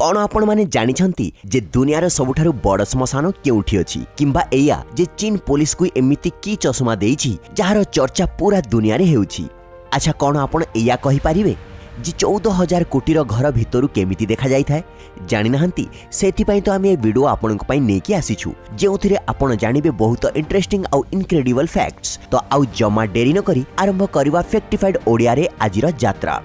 कौन आपण माने जानिछंती जे दुनियार सबुठारु बड़ श्मशान केउठी अछि किंबा एया जे चीन पुलिस को एमिति की चश्मा देइछि जहार चर्चा पूरा दुनिया रे हेउछि। अच्छा कौन आपण एया कहि परिबे जे 14,000 कोटी घर भितरु केमिति देखा जाई थाए जानि नाहंती सेति पई तो आमे ए वीडियो आपनक पई नेकी आसीछु जेउथिरे आपण जानिबे बहुत इंटरेस्टिंग आउ इनक्रेडिबल फैक्ट्स। तो आउ जमा डेरी न करी आरंभ करबा फैक्टिफाइड ओडिया रे आजिर यात्रा।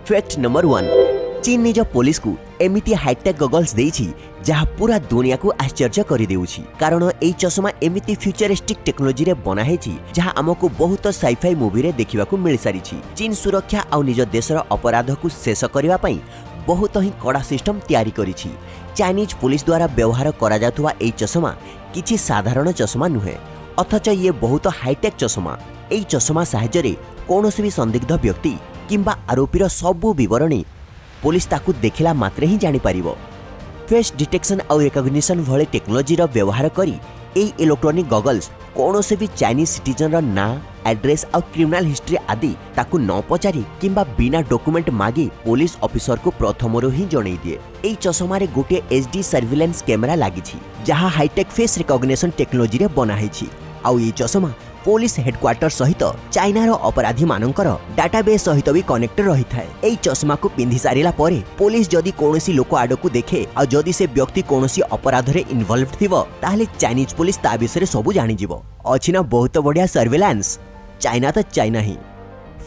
फैक्ट नंबर 1 चीन निज पुलिस को एमिति हाईटेक गॉगल्स देइछि जहा पूरा दुनिया को आश्चर्य करि देउछि कारण एई चश्मा एमिति फ्यूचरिस्टिक टेक्नोलॉजी रे बना हेछि जहा हमकु बहुत साइफाई मूवी रे देखिबाकू मिल सारिछि। चीन सुरक्षा आ निज देशर अपराध को शेष करबा पई बहुत ही कड़ा सिस्टम तैयारी करिछि। चाइनीज पुलिस द्वारा व्यवहार करा जातुवा एई चश्मा किछि साधारण चश्मा नुहे अथच ये बहुत हाईटेक चश्मा। एई चश्मा सहायता रे कोनोसी भी संदिग्ध व्यक्ति किंबा आरोपीर सबु विवरणी पुलिस ताकू देखिला मात्रे ही जानि पारिबो। फेस डिटेक्शन और रिकॉग्निशन भले टेक्नोलॉजी रो व्यवहार करी एई इलेक्ट्रॉनिक गॉगल्स कोनोसी भी चाइनीज सिटीजन रो ना एड्रेस और क्रिमिनल हिस्ट्री आदि ताकू न पचारी किंबा बिना डॉक्यूमेंट मागी पुलिस ऑफिसर को प्रथमरो ही जणै दिए। एई चश्मा रे गोटे एचडी सर्विलेंस कैमरा लागिछि जहा हाईटेक फेस रिकॉग्निशन टेक्नोलॉजी रे बना हेछि आउ एई चश्मा पुलिस हेडक्वार्टर सहित चाइनार अपराधी मानकर डाटाबेस सहित भी कनेक्ट रही थाए। एई चश्मा को पिंधि सारिला परे पुलिस जदि कोनोसी लोक आड़ को देखे आ जदि से व्यक्ति कोनोसी अपराध रे इन्वॉल्व थिबो ताहले चाइनीज पुलिस ता विषय सबु जानि जिवो। अछि ना बहुत बढ़िया सर्विलांस। चाइना तो चाइना ही।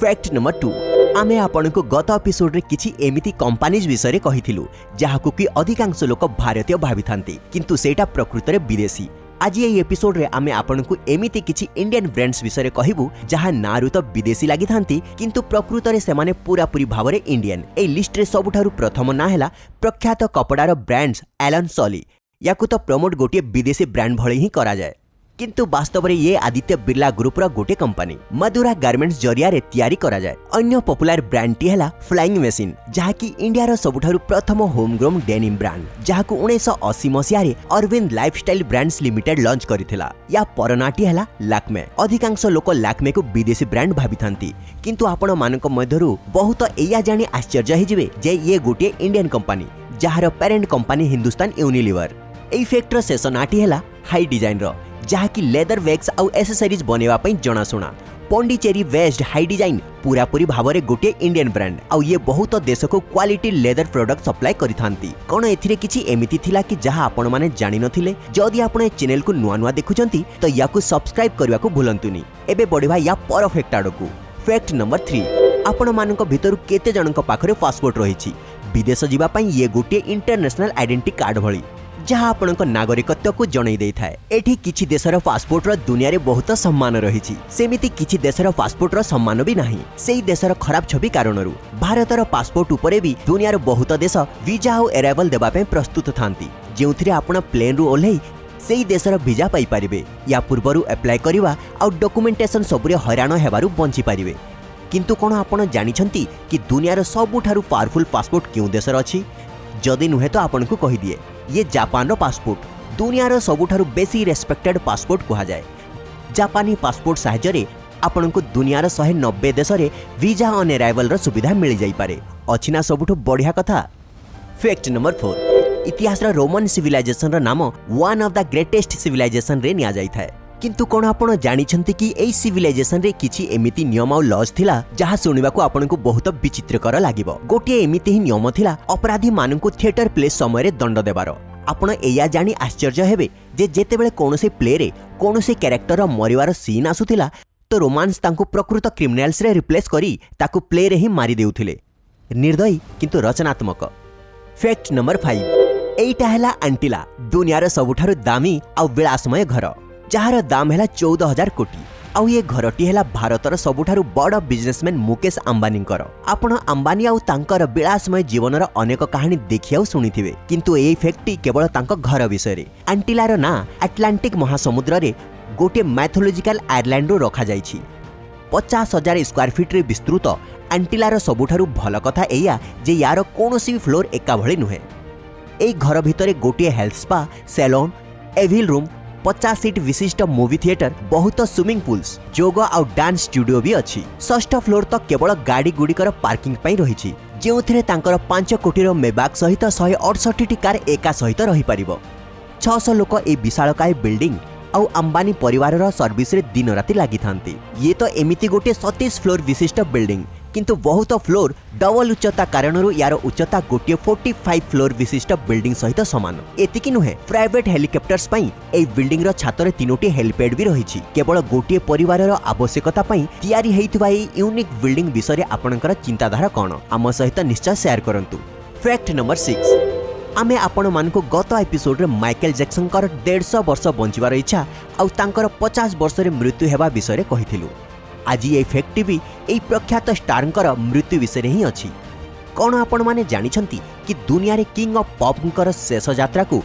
फैक्ट नंबर 2 आमे आपनको गत एपिसोड रे किछि एमिति कंपनीज विषय रे कहिथिलु जाहाकु कि अधिकांश लोक भारतीय भाबी थांती किंतु सेटा प्रकृत रे विदेशी। आज ये एपिसोड रे आमे आपनको एमिति किछि इंडियन ब्रांड्स विषय रे कहिबु जहा नारु तो विदेशी लागि थांती किंतु प्रकृत रे सेमाने पूरा पूरी भावरे इंडियन। ए लिस्ट रे सबुठारु प्रथम ना हैला प्रख्यात कपड़ार ब्रांड्स एलन सॉली। याकु तो प्रमोट गोटे विदेशी ब्रांड भଳି ही करा जाए किंतु वास्तव में ये आदित्य बिरला ग्रुप रो गोटे कंपनी मधुरा गारमेंट्स जरिया रे तैयारी करा जाए। अन्य पॉपुलर ब्रांड टी हैला फ्लाइंग मशीन जहा कि इंडिया रो सबुठारु प्रथम होम ग्रोन डेनिम ब्रांड जहाकु 1980 मसिया रे Arvind lifestyle brands limited launch करिथिला। या परनाटी हैला लैक्मे। अधिकांश लोक लैक्मे को विदेशी ब्रांड भाबी थांती किंतु आपण मानक मध्यरु बहुत एया जानि आश्चर्य हे जिवे जे ये गोटे इंडियन कंपनी जहार पेरेंट कंपनी हिंदुस्तान यूनिलीवर। एई फैक्टर सेशन आटी हैला हाई डिजाइन रो जहा कि लेदर वैक्स आउ एसेसरीज बनेवा पई जणाशुना। पॉन्डिचेरी वेस्ट हाई डिजाइन पूरा पूरी भावरे गोटे इंडियन ब्रांड आउ ये बहुत देश को क्वालिटी लेदर प्रोडक्ट सप्लाई करिथांती। कोन एथिरे किछि एमिति थिला कि जहा आपण माने जानि नथिले। जदि आपण ए चैनल को नुआ नुआ देखुचंती तो याकु सब्सक्राइब करबा को भूलंतुनी। एबे बढ़िबा या परफेक्ट आडकू। फैक्ट नंबर 3 आपण मानक भितरु केते जनक पाखरे पासपोर्ट रहिछि। विदेश जिबा पई ये गोटे इंटरनेशनल आइडेंटिटी कार्ड भଳି जहा आपनक नागरिकत्व को जणै दै थाए। एठी किछि देशर पासपोर्ट रो दुनिया रे बहुत सम्मान रहिछि सेमिति किछि देशर पासपोर्ट रो सम्मान भी नाही सेही देशर खराब छवि कारणरू। भारतर पासपोर्ट उपरे भी दुनिया रे बहुत देश वीजा और अराइवल देबा पे प्रस्तुत थांती जेउथिरे आपण प्लेन रु ओल्है सेही देशर वीजा पाई परिबे या पूर्वरु अप्लाई करिवा और डॉक्यूमेंटेशन सबुरे हैरान हेबारु बंची परिबे। किंतु कोन आपण जानिछंती कि दुनिया रो सबुठारु पावरफुल पासपोर्ट क्यों देशर अछि? जदि नुहे तो आपनको कहि दिए ये जापान रो पासपोर्ट दुनिया रो सबुठारु बेसी रेस्पेक्टेड पासपोर्ट कहा जाए। जापानी पासपोर्ट सहायता रे आपनको दुनिया रो 190 देश रे वीजा ऑन अराइवल रो सुविधा मिल जाई पारे। अछि ना सबुठु बढ़िया कथा। फैक्ट नंबर 4 इतिहास रो रोमन सिविलाइजेशन रो नाम one of the greatest civilisation रे निया जाई थाए किंतु कोन आपण जानिछंती कि एई सिविलाइजेशन रे किछि एमिति नियम और लॉज थिला जहा सुनिबा को आपनको बहुत विचित्रकर लागिबो। गोटे एमिति ही नियम थिला अपराधी माननकु थिएटर प्ले समय रे दंड देबार। आपण एया जानि आश्चर्य हेबे जे जेतेबेले कोनोसे प्ले रे कोनोसे कैरेक्टर मरिवार सीन आसुथिला तो रोमांस तांको प्रकृत क्रिमिनल्स रे रिप्लेस करी ताकू प्ले रे ही मारी देउथिले। निर्दयी किंतु रचनात्मक। फैक्ट नंबर 5 एइटा हैला एंटिला दुनिया रे सबुठारु दामी आ विलासमय घर जहार दाम हैला 14,000 कोटी आउ ये घरटी हैला भारतर सबुठारु बड़ बिजनेसमैन मुकेश अंबानींकर। आपण अंबानी आउ तांकर विलासमय जीवनर अनेक कहानी देखि आउ सुनिथिबे किंतु एई फैक्टटी केवल तांको घर विषय रे। एंटिलार ना अटलांटिक महासमुद्र रे गोटे मैथोलॉजिकल आइलैंड रो रखा जाइछि। 50,000 स्क्वायर फीट रे विस्तृत एंटिलार सबुठारु भल कथा एया जे यार कोनोसी फ्लोर एका भଳି नुहे। एई घर भितरे गोटे हेल्थ स्पा सैलून एविल रूम 50 सीट विशिष्ट मूवी थिएटर, बहुत स्विमिंग पूल्स, योगा और डांस स्टूडियो भी अच्छी। 6th फ्लोर तो केवल गाड़ी गुड़िकर पार्किंग पाई रही, जो 5 कोटी मेबाक सहित 168 कार एका सहित रही पारिबो। 600 लोक ए विशालकाय बिल्डिंग आउ अंबानी परिवार सर्विस रे दिन राति लागि थांती। ये तो एमिति गोटे 37 फ्लोर विशिष्ट बिल्डिंग, किंतु बहुत फ्लोर डबल उच्चता कारणरू यार उच्चता गोटे 45 फ्लोर विशिष्ट बिल्डिंग सहित समान। एतिकी नुहे, प्राइवेट हेलिकॉप्टर्स पई ए बिल्डिंग रो छातरे 3टी हेलीपैड भी रही। केवल गोटे परिवार आवश्यकता पई तैयारी हेइथिबा ए यूनिक बिल्डिंग विषय आपणकर चिंताधारा कौन आम सहित निश्चय शेयर करंतु। फैक्ट नंबर 6, आमे आपण मानकु गत एपिसोड रे माइकल जैक्सन 150 वर्ष बंचिबार इच्छा आउ तांकर 50 वर्ष रे मृत्यु हेबा विषय रे कहिथिलु। आज ये फैक्ट भी यही प्रख्यात स्टारंकर मृत्यु विषय ही अच्छी। कौन आपण माने जानिछंती कि दुनिया रे किंग ऑफ पॉपकर शेष यात्रा को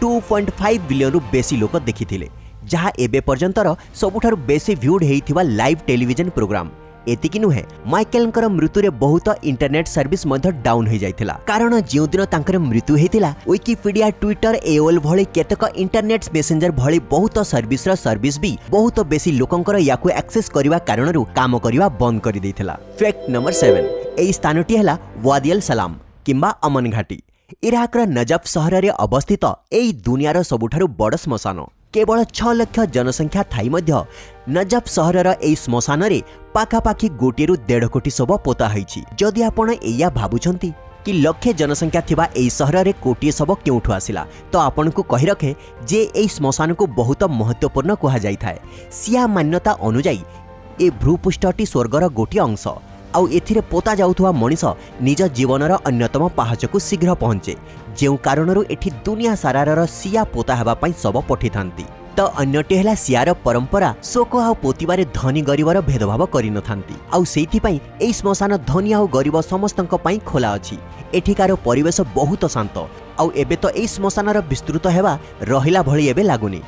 2.5 बिलियन रु बेसी लोक देखिथिले, जहा एबे पर्यंतर सबुठारु बेसी व्यूड हेइथिबा लाइव टेलीविजन प्रोग्राम। एतिकी नुहे, माइकेलंकर मृत्यु रे बहुत इंटरनेट सर्विस मध्य डाउन हो जाइथिला, कारण जिउ दिन तांकर मृत्यु हेतिला विकिपीडिया, ट्विटर, एओएल भली केतक इंटरनेट मेसेंजर भली बहुत सर्विस भी बहुत बेसी लोकंकर याकु एक्सेस करिवा कारणरू काम करिवा बंद करि दैथिला। फैक्ट नंबर 7, एई स्थानटी हला वादियल सलाम किंबा अमन घाटी। इराकर नजफ सहर रे अवस्थित एई दुनियार सबुठारु बड़ श्मशान। केवल 6 लाख जनसंख्या थाई मध्य नजफ सहरर एई श्मशान रे पाखापाखि 1.5 कोटी शव पोता होईछि। जदि आपण एया भाबुछंती कि लक्षे जनसंख्या थिबा एई सहर रे कोटी शव केउठु आसिला, तो आपण को कहि रखे जे एई श्मशान को बहुत महत्वपूर्ण कहा जाई थाए। सिया मान्यता अनुसार ए भूपृष्ठटी स्वर्गर गोटी अंश, आउ एथिरे पोता जाउथुवा मनीष निज जीवनर अन्यतम पाहाच को शीघ्र पहुंचे, जेउ कारणरू एठी दुनिया सारार सिया पोता हेबा पई सब पठी थांती। तो अन्यटी हेला सियार परंपरा शोक आउ पोतिबारे धनी गरीबर भेदभाव करि न थांती, आउ सेइथि पई एई श्मशान धनी आउ गरीब समस्तंक पई खोला अछि। एठिकार परिवेश बहुत शांत, आउ एबे तो एई श्मशानर विस्तृत हेबा रहिला भଳି एबे लागुनी।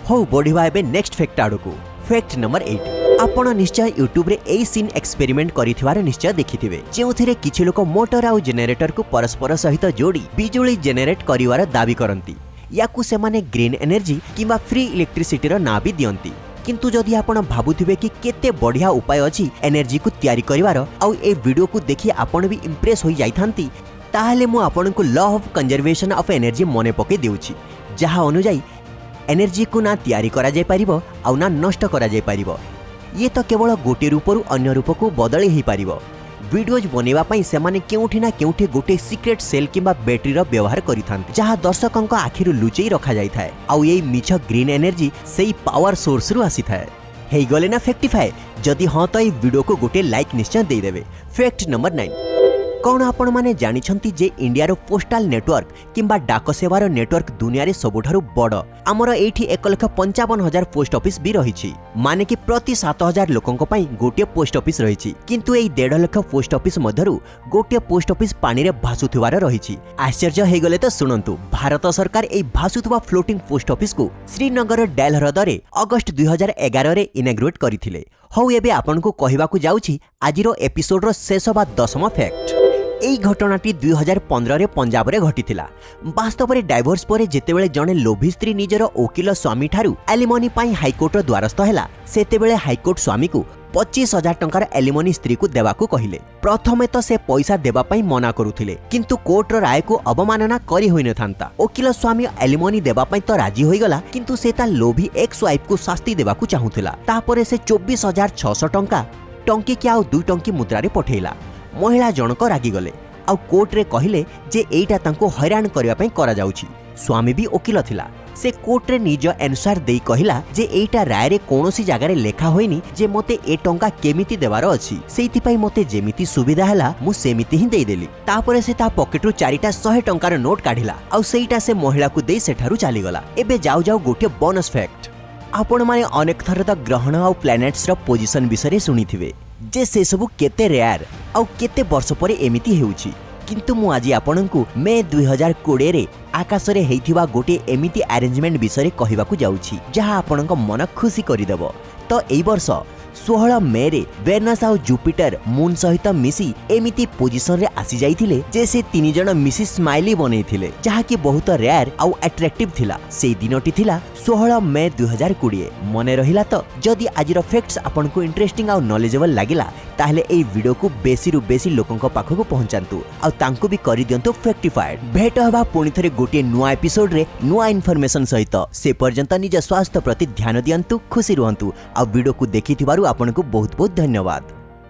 हो बढ़िबा एबे नेक्स्ट फैक्ट आडकू। फैक्ट नंबर 8, आपण निश्चय यूट्यूब रे एई सीन एक्सपेरिमेंट करिथिवार निश्चय देखिथिबे, जेउथिरे किछि लोक मोटर आउ जेनेरेटर को परस्पर सहित जोड़ी बिजुली जेनेरेट करिवार दाबी करंती। याकू सेमाने ग्रीन एनर्जी किंबा फ्री इलेक्ट्रिसिटी ना भी दियंती। किंतु जदि आपण भाबुथिबे कि केते बढ़िया उपाय अछि एनर्जी को तैयारी करिवार, आउ ए वीडियो को देखि आपण भी इंप्रेस होई जाइथांती, ताहाले मु आपनको law of conservation of energy मने पके देउछि, जहा अनुसार एनर्जी को ना तैयारी करा जाय परिबो आउ ना नष्ट करा जाय परिबो। ये तो केवल गोटे रूपरू अन्य रूप को बदली ही पारिबो। वीडियोज बनेवा पई सेमाने केउठी ना केउठी गोटे सीक्रेट सेल किंबा बैटरी रो व्यवहार करिथांती, जहा दर्शकंक आखिरु लुचेई रखा जाय थाए, आउ एई मिछ ग्रीन एनर्जी सेई पावर सोर्स रु आसी थाए। हेई गले ना फैक्टिफाई? जदि हां तो ए वीडियो को गोटे लाइक निश्चय दे देबे। फैक्ट नंबर 9, कौन आपण माने जानिछंती जे इंडिया रो पोस्टल नेटवर्क किंबा डाक सेवार नेटवर्क दुनिया रे सबुठारु बड़। आमर एठी 1,55,000 पोस्ट ऑफिस भी रहिछि, माने कि प्रति 7,000 लोकंक पई गोटे पोस्ट ऑफिस रहिछि। किंतु एई 1.5 लाख पोस्ट ऑफिस मध्यरु गोटे पोस्ट ऑफिस पानी रे भासुथिवार रहिछि। आश्चर्य हे गले तो सुनंतु, भारत सरकार एई भासुथुवा फ्लोटिंग पोस्ट ऑफिस को श्रीनगर डेल ह्रदरे अगस्त 2011 रे इनाग्रेट करिथिले। हौ एबे आपनको कहिबाकू जाउछि आजिरो एपिसोड रो शेष बा 10मा फैक्ट। एई घटनाटी 2015 रे पंजाब रे घटिथिला। वास्तव में डाइवोर्स परे जेतेबेले जणे लोभी स्त्री निजर वकील स्वामी ठारू एलिमनी पाई हाईकोर्ट रो द्वारस्थ हेला, सेतेबेले हाईकोर्ट स्वामी को 25,000 टंकार एलिमनी स्त्री को देवाकू कहिले। प्रथमे तो से पैसा देबा पाई मना करुथिले, किंतु कोर्ट रो राय को अवमानना करी होई न थांता। वकील स्वामी एलिमनी देबा पाई तो राजी होई गला, किंतु से ता लोभी एक्स वाइफ को शास्ति देबाकू चाहुथिला। तापरे से 24,600 टंका टंकी के आउ 2 टंकी मुद्रा रे पठेइला। महिला जनक रागी गले आउ कोर्ट रे कहिले जे एइटा तांको हैरान करिवा पई करा जाउछि। स्वामी भी वकील थिला, से कोर्ट रे निज आंसर देई कहिला जे एइटा राय रे कोनोसी जागा रे लेखा होइनी जे मते ए टंका केमिति देबार अछि, सेइति पई मते जेमिति सुविधा हैला मु सेमिति ही देई देली। तापरे से ता पॉकेट रो 4टा 100 टंकार नोट काढिला आउ सेइटा से महिला को देई सेठारु चली गला। एबे जाउ जाउ गोटे बोनस फैक्ट। आपण माने अनेक थर त ग्रहण आउ प्लैनेट्स रो पोजीशन विषय सुनिथिबे, जे से सबु केते रेयर आउ केते वर्ष परे एमिति हेउछि। किंतु मु आज आपनकु मे 2020 रे आकाश रे हेइथिबा गोटे एमिति अरेंजमेंट विषय कहिबाकू जाउछि, जहा आपनक मन खुशी करि देबो। तो एई वर्ष 16 मे रे वेनस आउ जुपिटर मून सहित मिसी एमिति पोजिशन रे आसी जाइथिले जे से 3 जण मिसिस स्माइली बनेइथिले जहा कि बहुत रेयर आउ अट्रैक्टिव थिला। से दिनटी थिला 16 मे 2020। मने रहिला तो जदि आजिर फैक्ट्स आपन को इंटरेस्टिंग आउ नॉलेजेबल लागिला ताहले एई वीडियो को बेसी रु बेसी लोकन पाखक पहुंचांतु आ तांको भी करि दियंतु फैक्टिफाइड। भेट हबा पुणी थरे गोटे नुआ एपिसोड रे नुआ इन्फॉर्मेशन सहित। से पर्यंत निज स्वास्थ्य प्रति ध्यान दियंतु, खुशी रुहंतु आ वीडियो को देखिथिबारु आपन को बहुत बहुत धन्यवाद।